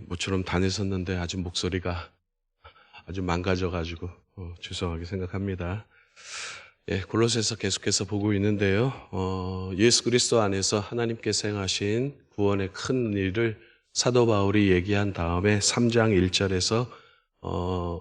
모처럼 다녔었는데 아주 목소리가 아주 망가져가지고 죄송하게 생각합니다. 골로새서 계속해서 보고 있는데요. 예수 그리스도 안에서 하나님께서 행하신 구원의 큰 일을 사도 바울이 얘기한 다음에 3장 1절에서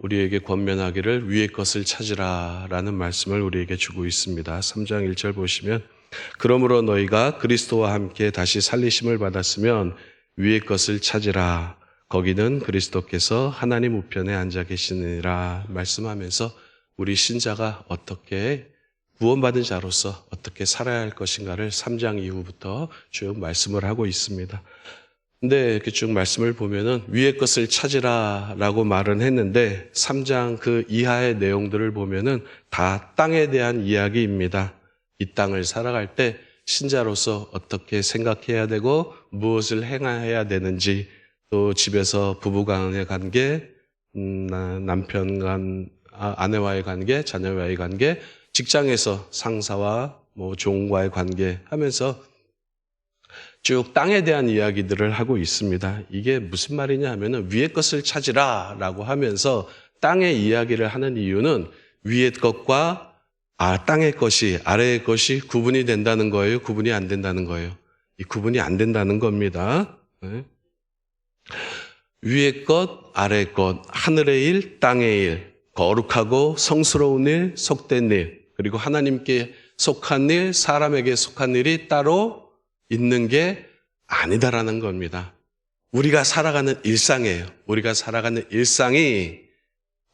우리에게 권면하기를 위의 것을 찾으라 라는 말씀을 우리에게 주고 있습니다. 3장 1절 보시면 그러므로 너희가 그리스도와 함께 다시 살리심을 받았으면 위의 것을 찾으라. 거기는 그리스도께서 하나님 우편에 앉아 계시느니라 말씀하면서 우리 신자가 어떻게 구원받은 자로서 어떻게 살아야 할 것인가를 3장 이후부터 쭉 말씀을 하고 있습니다. 근데 이렇게 쭉 말씀을 보면은 위의 것을 찾으라 라고 말은 했는데 3장 그 이하의 내용들을 보면은 다 땅에 대한 이야기입니다. 이 땅을 살아갈 때 신자로서 어떻게 생각해야 되고 무엇을 행해야 되는지, 또 집에서 부부 간의 관계, 남편 간 아내와의 관계, 자녀와의 관계, 직장에서 상사와 종과의 관계 하면서 쭉 땅에 대한 이야기들을 하고 있습니다. 이게 무슨 말이냐 하면은 위의 것을 찾으라 라고 하면서 땅의 이야기를 하는 이유는 위의 것과 땅의 것이, 아래의 것이 구분이 된다는 거예요? 구분이 안 된다는 거예요? 이 구분이 안 된다는 겁니다. 위의 것, 아래의 것, 하늘의 일, 땅의 일, 거룩하고 성스러운 일, 속된 일, 그리고 하나님께 속한 일, 사람에게 속한 일이 따로 있는 게 아니다라는 겁니다. 우리가 살아가는 일상이에요. 우리가 살아가는 일상이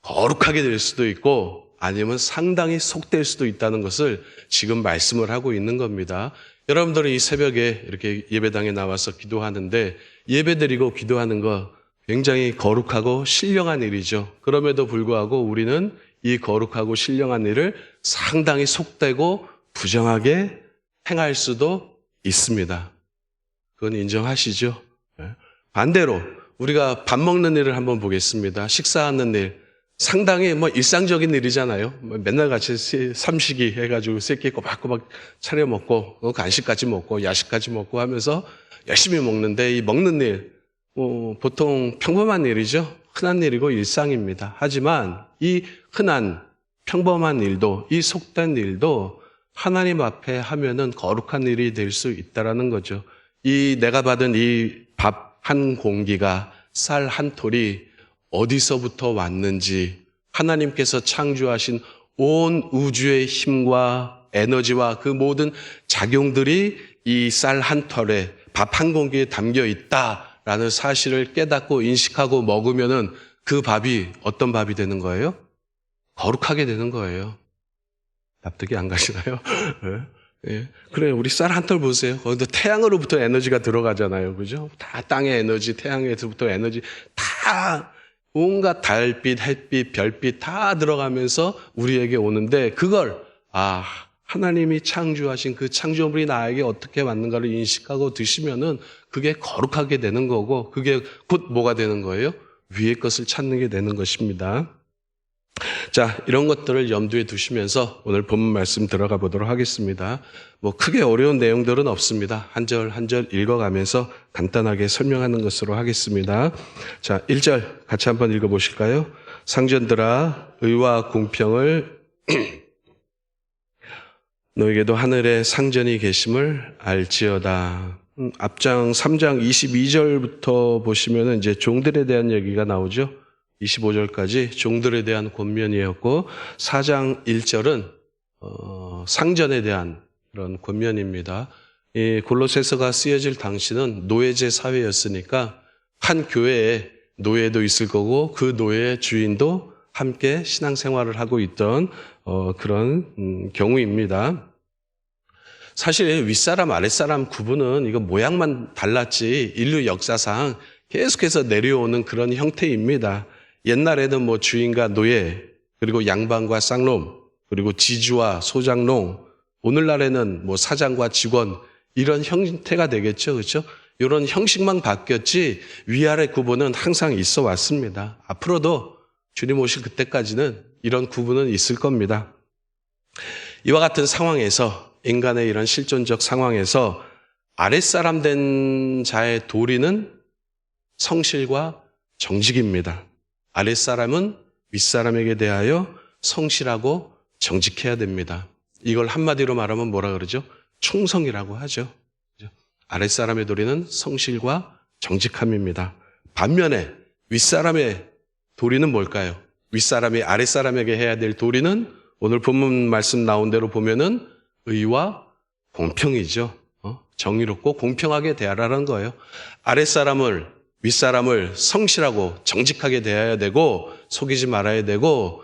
거룩하게 될 수도 있고 아니면 상당히 속될 수도 있다는 것을 지금 말씀을 하고 있는 겁니다. 여러분들은 이 새벽에 이렇게 예배당에 나와서 기도하는데 예배드리고 기도하는 거 굉장히 거룩하고 신령한 일이죠. 그럼에도 불구하고 우리는 이 거룩하고 신령한 일을 상당히 속되고 부정하게 행할 수도 있습니다. 그건 인정하시죠? 반대로 우리가 밥 먹는 일을 한번 보겠습니다. 식사하는 일. 상당히 일상적인 일이잖아요. 맨날 같이 삼식이 해가지고 새끼 꼬박꼬박 차려 먹고 간식까지 먹고 야식까지 먹고 하면서 열심히 먹는데 이 먹는 일 보통 평범한 일이죠. 흔한 일이고 일상입니다. 하지만 이 흔한 평범한 일도 이 속된 일도 하나님 앞에 하면은 거룩한 일이 될 수 있다라는 거죠. 이 내가 받은 이 밥 한 공기가 쌀 한 톨이 어디서부터 왔는지 하나님께서 창조하신 온 우주의 힘과 에너지와 그 모든 작용들이 이 쌀 한 톨에 밥 한 공기에 담겨 있다라는 사실을 깨닫고 인식하고 먹으면은 그 밥이 어떤 밥이 되는 거예요? 거룩하게 되는 거예요. 납득이 안 가시나요? 예. 그래, 우리 쌀 한 톨 보세요. 거기도 태양으로부터 에너지가 들어가잖아요. 그죠? 다 땅의 에너지, 태양에서부터 에너지, 다 온갖 달빛, 햇빛, 별빛 다 들어가면서 우리에게 오는데 그걸, 하나님이 창조하신 그 창조물이 나에게 어떻게 왔는가를 인식하고 드시면은 그게 거룩하게 되는 거고 그게 곧 뭐가 되는 거예요? 위의 것을 찾는 게 되는 것입니다. 자, 이런 것들을 염두에 두시면서 오늘 본문 말씀 들어가 보도록 하겠습니다. 크게 어려운 내용들은 없습니다. 한 절 한 절 읽어가면서 간단하게 설명하는 것으로 하겠습니다. 자, 1절 같이 한번 읽어보실까요? 상전들아, 의와 공평을 너에게도 하늘에 상전이 계심을 알지어다. 앞장 3장 22절부터 보시면은 이제 종들에 대한 얘기가 나오죠. 25절까지 종들에 대한 권면이었고 4장 1절은 상전에 대한 그런 권면입니다. 이 골로새서가 쓰여질 당시는 노예제 사회였으니까 한 교회에 노예도 있을 거고 그 노예의 주인도 함께 신앙생활을 하고 있던 그런 경우입니다. 사실 윗사람 아랫사람 구분은 이거 모양만 달랐지 인류 역사상 계속해서 내려오는 그런 형태입니다. 옛날에는 주인과 노예, 그리고 양반과 쌍놈, 그리고 지주와 소장농, 오늘날에는 사장과 직원, 이런 형태가 되겠죠. 그렇죠? 이런 형식만 바뀌었지 위아래 구분은 항상 있어 왔습니다. 앞으로도 주님 오실 그때까지는 이런 구분은 있을 겁니다. 이와 같은 상황에서 인간의 이런 실존적 상황에서 아랫사람 된 자의 도리는 성실과 정직입니다. 아랫사람은 윗사람에게 대하여 성실하고 정직해야 됩니다. 이걸 한마디로 말하면 뭐라 그러죠? 충성이라고 하죠. 아랫사람의 도리는 성실과 정직함입니다. 반면에 윗사람의 도리는 뭘까요? 윗사람이 아랫사람에게 해야 될 도리는 오늘 본문 말씀 나온 대로 보면은 의와 공평이죠. 정의롭고 공평하게 대하라는 거예요. 아랫사람을, 윗사람을 성실하고 정직하게 대해야 되고 속이지 말아야 되고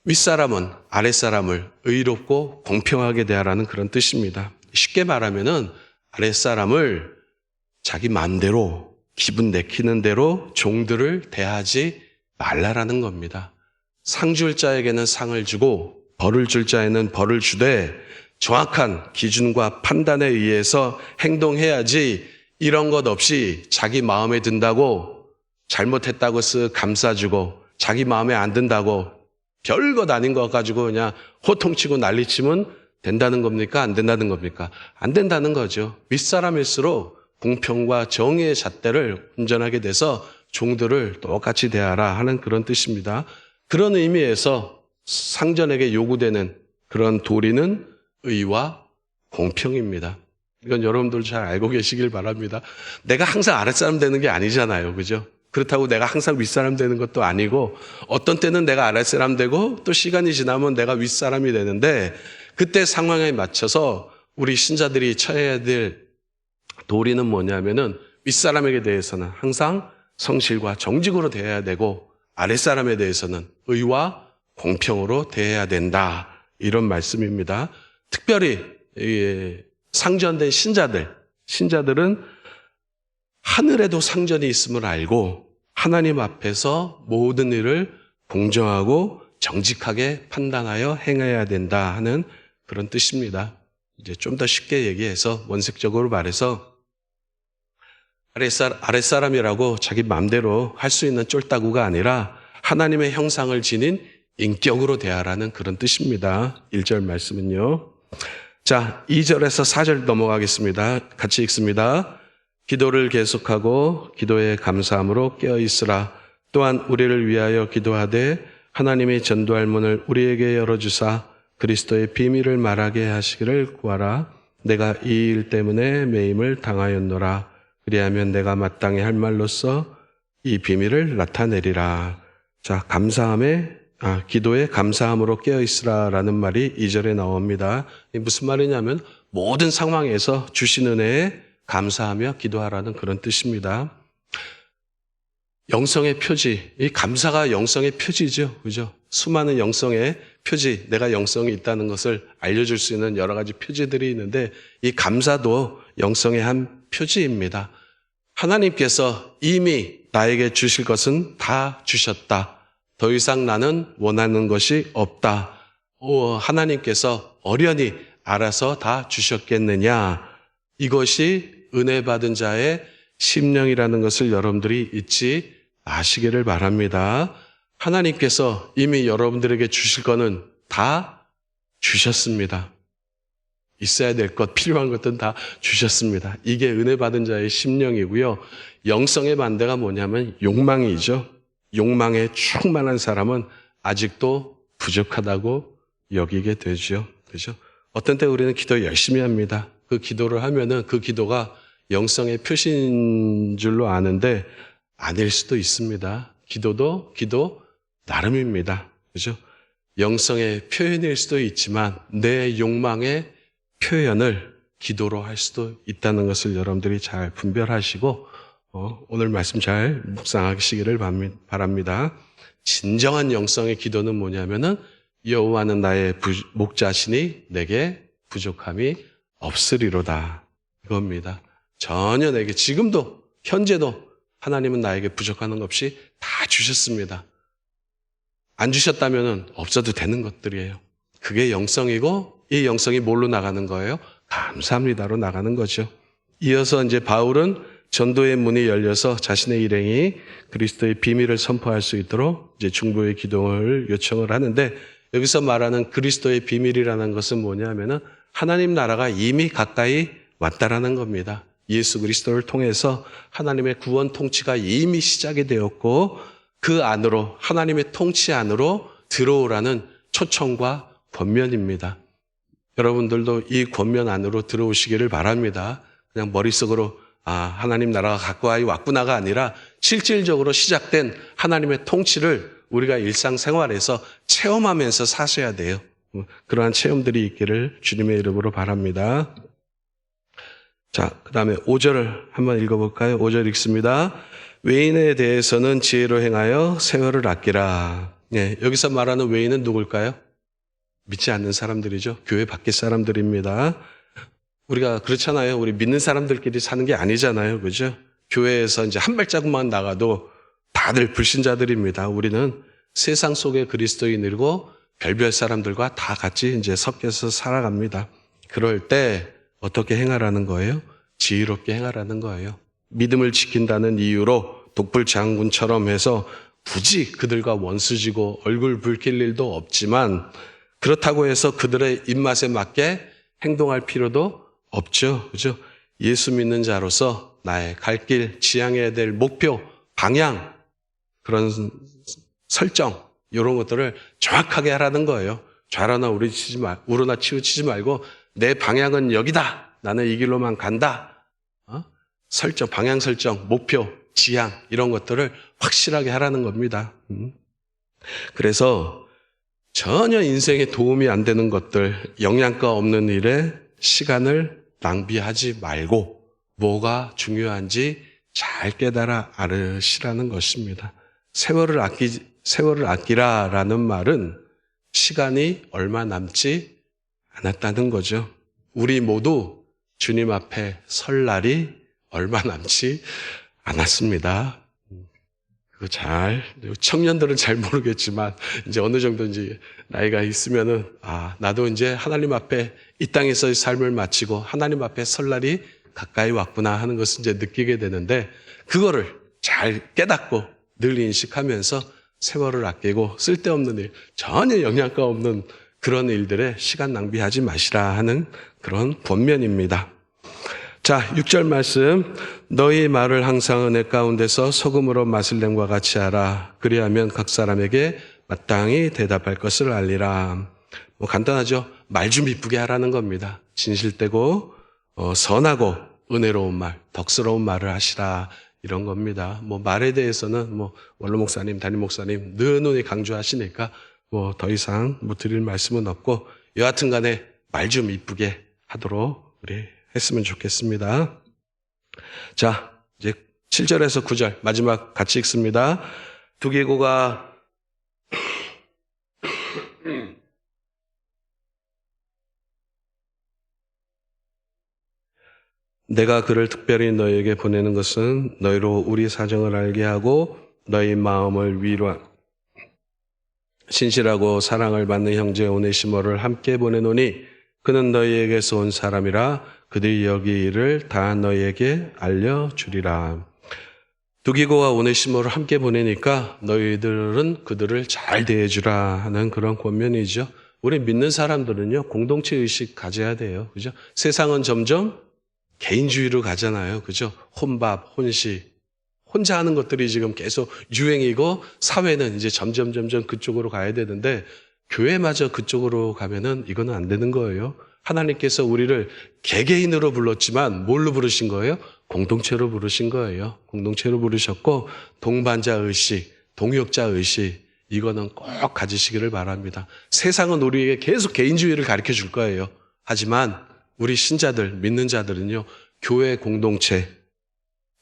윗사람은 아랫사람을 의롭고 공평하게 대하라는 그런 뜻입니다. 쉽게 말하면은 아랫사람을 자기 마음대로 기분 내키는 대로 종들을 대하지 말라라는 겁니다. 상 줄 자에게는 상을 주고 벌을 줄 자에는 벌을 주되 정확한 기준과 판단에 의해서 행동해야지 이런 것 없이 자기 마음에 든다고 잘못했다고 쓱 감싸주고 자기 마음에 안 든다고 별것 아닌 것 가지고 그냥 호통치고 난리치면 된다는 겁니까? 안 된다는 겁니까? 안 된다는 거죠. 윗사람일수록 공평과 정의의 잣대를 운전하게 돼서 종들을 똑같이 대하라 하는 그런 뜻입니다. 그런 의미에서 상전에게 요구되는 그런 도리는 의와 공평입니다. 이건 여러분들 잘 알고 계시길 바랍니다. 내가 항상 아랫사람 되는 게 아니잖아요. 그죠? 그렇다고 내가 항상 윗사람 되는 것도 아니고 어떤 때는 내가 아랫사람 되고 또 시간이 지나면 내가 윗사람이 되는데 그때 상황에 맞춰서 우리 신자들이 처해야 될 도리는 뭐냐면은 윗사람에게 대해서는 항상 성실과 정직으로 대해야 되고 아랫사람에 대해서는 의와 공평으로 대해야 된다. 이런 말씀입니다. 특별히 상전된 신자들은 하늘에도 상전이 있음을 알고 하나님 앞에서 모든 일을 공정하고 정직하게 판단하여 행해야 된다 하는 그런 뜻입니다. 이제 좀 더 쉽게 얘기해서 원색적으로 말해서 아랫사람이라고 자기 마음대로 할 수 있는 쫄따구가 아니라 하나님의 형상을 지닌 인격으로 대하라는 그런 뜻입니다. 1절 말씀은요. 자, 2절에서 4절 넘어가겠습니다. 같이 읽습니다. 기도를 계속하고 기도에 감사함으로 깨어있으라. 또한 우리를 위하여 기도하되 하나님이 전도할 문을 우리에게 열어주사 그리스도의 비밀을 말하게 하시기를 구하라. 내가 이 일 때문에 매임을 당하였노라. 그리하면 내가 마땅히 할 말로써 이 비밀을 나타내리라. 자, 기도에 감사함으로 깨어있으라라는 말이 2절에 나옵니다. 무슨 말이냐면 모든 상황에서 주신 은혜에 감사하며 기도하라는 그런 뜻입니다. 영성의 표지, 이 감사가 영성의 표지죠. 그죠? 수많은 영성의 표지, 내가 영성이 있다는 것을 알려줄 수 있는 여러 가지 표지들이 있는데 이 감사도 영성의 한 표지입니다. 하나님께서 이미 나에게 주실 것은 다 주셨다. 더 이상 나는 원하는 것이 없다. 하나님께서 어련히 알아서 다 주셨겠느냐. 이것이 은혜 받은 자의 심령이라는 것을 여러분들이 잊지 마시기를 바랍니다. 하나님께서 이미 여러분들에게 주실 거는 다 주셨습니다. 있어야 될 것, 필요한 것들은 다 주셨습니다. 이게 은혜 받은 자의 심령이고요. 영성의 반대가 뭐냐면 욕망이죠. 욕망에 충만한 사람은 아직도 부족하다고 여기게 되죠. 그죠? 어떤 때 우리는 기도 열심히 합니다. 그 기도를 하면은 그 기도가 영성의 표시인 줄로 아는데 아닐 수도 있습니다. 기도도 기도 나름입니다. 그죠? 영성의 표현일 수도 있지만 내 욕망의 표현을 기도로 할 수도 있다는 것을 여러분들이 잘 분별하시고 오늘 말씀 잘 묵상하시기를 바랍니다. 진정한 영성의 기도는 뭐냐면은 여호와는 나의 목자시니 내게 부족함이 없으리로다. 이겁니다. 전혀 내게 지금도 현재도 하나님은 나에게 부족한 것 없이 다 주셨습니다. 안 주셨다면 없어도 되는 것들이에요. 그게 영성이고 이 영성이 뭘로 나가는 거예요? 감사합니다로 나가는 거죠. 이어서 이제 바울은 전도의 문이 열려서 자신의 일행이 그리스도의 비밀을 선포할 수 있도록 이제 중보의 기도를 요청을 하는데 여기서 말하는 그리스도의 비밀이라는 것은 뭐냐면은 하나님 나라가 이미 가까이 왔다라는 겁니다. 예수 그리스도를 통해서 하나님의 구원 통치가 이미 시작이 되었고 그 안으로 하나님의 통치 안으로 들어오라는 초청과 권면입니다. 여러분들도 이 권면 안으로 들어오시기를 바랍니다. 그냥 머릿속으로 하나님 나라가 가까이 왔구나가 아니라 실질적으로 시작된 하나님의 통치를 우리가 일상생활에서 체험하면서 사셔야 돼요. 그러한 체험들이 있기를 주님의 이름으로 바랍니다. 자, 그 다음에 5절을 한번 읽어볼까요? 5절 읽습니다. 외인에 대해서는 지혜로 행하여 세월을 아끼라. 네, 여기서 말하는 외인은 누굴까요? 믿지 않는 사람들이죠. 교회 밖의 사람들입니다. 우리가 그렇잖아요. 우리 믿는 사람들끼리 사는 게 아니잖아요. 그죠? 교회에서 이제 한 발자국만 나가도 다들 불신자들입니다. 우리는 세상 속의 그리스도인이고 별별 사람들과 다 같이 이제 섞여서 살아갑니다. 그럴 때 어떻게 행하라는 거예요? 지혜롭게 행하라는 거예요. 믿음을 지킨다는 이유로 독불장군처럼 해서 굳이 그들과 원수지고 얼굴 붉힐 일도 없지만 그렇다고 해서 그들의 입맛에 맞게 행동할 필요도 없죠. 그죠? 예수 믿는 자로서 나의 갈 길, 지향해야 될 목표, 방향, 그런 설정, 이런 것들을 정확하게 하라는 거예요. 좌로나 우로나 치우치지 말고 내 방향은 여기다. 나는 이 길로만 간다. 설정, 방향 설정, 목표, 지향 이런 것들을 확실하게 하라는 겁니다. 그래서 전혀 인생에 도움이 안 되는 것들, 영양가 없는 일에 시간을 낭비하지 말고 뭐가 중요한지 잘 깨달아 알으시라는 것입니다. 세월을 아끼라라는 말은 시간이 얼마 남지 않았다는 거죠. 우리 모두 주님 앞에 설 날이 얼마 남지 않았습니다. 청년들은 잘 모르겠지만, 이제 어느 정도 이제 나이가 있으면은, 나도 이제 하나님 앞에 이 땅에서의 삶을 마치고 하나님 앞에 설 날이 가까이 왔구나 하는 것을 이제 느끼게 되는데, 그거를 잘 깨닫고 늘 인식하면서 세월을 아끼고 쓸데없는 일, 전혀 영양가 없는 그런 일들에 시간 낭비하지 마시라 하는 그런 권면입니다. 자, 6절 말씀. 너희 말을 항상 은혜 가운데서 소금으로 맛을 냄과 같이 하라. 그리하면 각 사람에게 마땅히 대답할 것을 알리라. 간단하죠. 말 좀 이쁘게 하라는 겁니다. 진실되고 선하고 은혜로운 말, 덕스러운 말을 하시라. 이런 겁니다. 말에 대해서는 원로 목사님, 담임 목사님 늘은히 강조하시니까 더 이상 드릴 말씀은 없고, 여하튼 간에 말 좀 이쁘게 하도록 우리 했으면 좋겠습니다. 자, 이제 7절에서 9절 마지막 같이 읽습니다. 두기고가 내가 그를 특별히 너희에게 보내는 것은 너희로 우리 사정을 알게 하고 너희 마음을 신실하고 사랑을 받는 형제 오네시모를 함께 보내노니 그는 너희에게서 온 사람이라 그들이 여기 일을 다 너희에게 알려주리라. 두기고와 오네시모를 함께 보내니까 너희들은 그들을 잘 대해주라 하는 그런 권면이죠. 우리 믿는 사람들은요, 공동체 의식 가져야 돼요. 그죠? 세상은 점점 개인주의로 가잖아요. 그죠? 혼밥, 혼식. 혼자 하는 것들이 지금 계속 유행이고 사회는 이제 점점 그쪽으로 가야 되는데 교회마저 그쪽으로 가면은 이거는 안 되는 거예요. 하나님께서 우리를 개개인으로 불렀지만 뭘로 부르신 거예요? 공동체로 부르신 거예요. 공동체로 부르셨고 동반자 의식, 동역자 의식 이거는 꼭 가지시기를 바랍니다. 세상은 우리에게 계속 개인주의를 가르쳐 줄 거예요. 하지만 우리 신자들, 믿는 자들은요, 교회 공동체,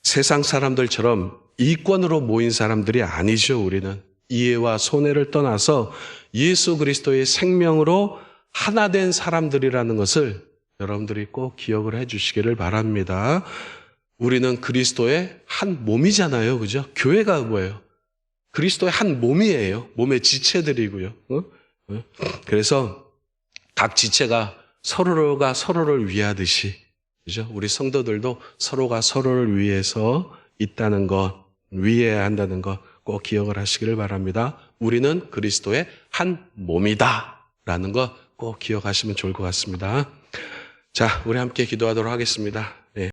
세상 사람들처럼 이권으로 모인 사람들이 아니죠. 우리는 이해와 손해를 떠나서 예수 그리스도의 생명으로 하나 된 사람들이라는 것을 여러분들이 꼭 기억을 해 주시기를 바랍니다. 우리는 그리스도의 한 몸이잖아요. 그죠? 교회가 뭐예요? 그리스도의 한 몸이에요. 몸의 지체들이고요. 그래서 각 지체가 서로가 서로를 위하듯이, 그죠? 우리 성도들도 서로가 서로를 위해서 있다는 것, 위해야 한다는 것 꼭 기억을 하시기를 바랍니다. 우리는 그리스도의 한 몸이다 라는 것 꼭 기억하시면 좋을 것 같습니다. 자, 우리 함께 기도하도록 하겠습니다.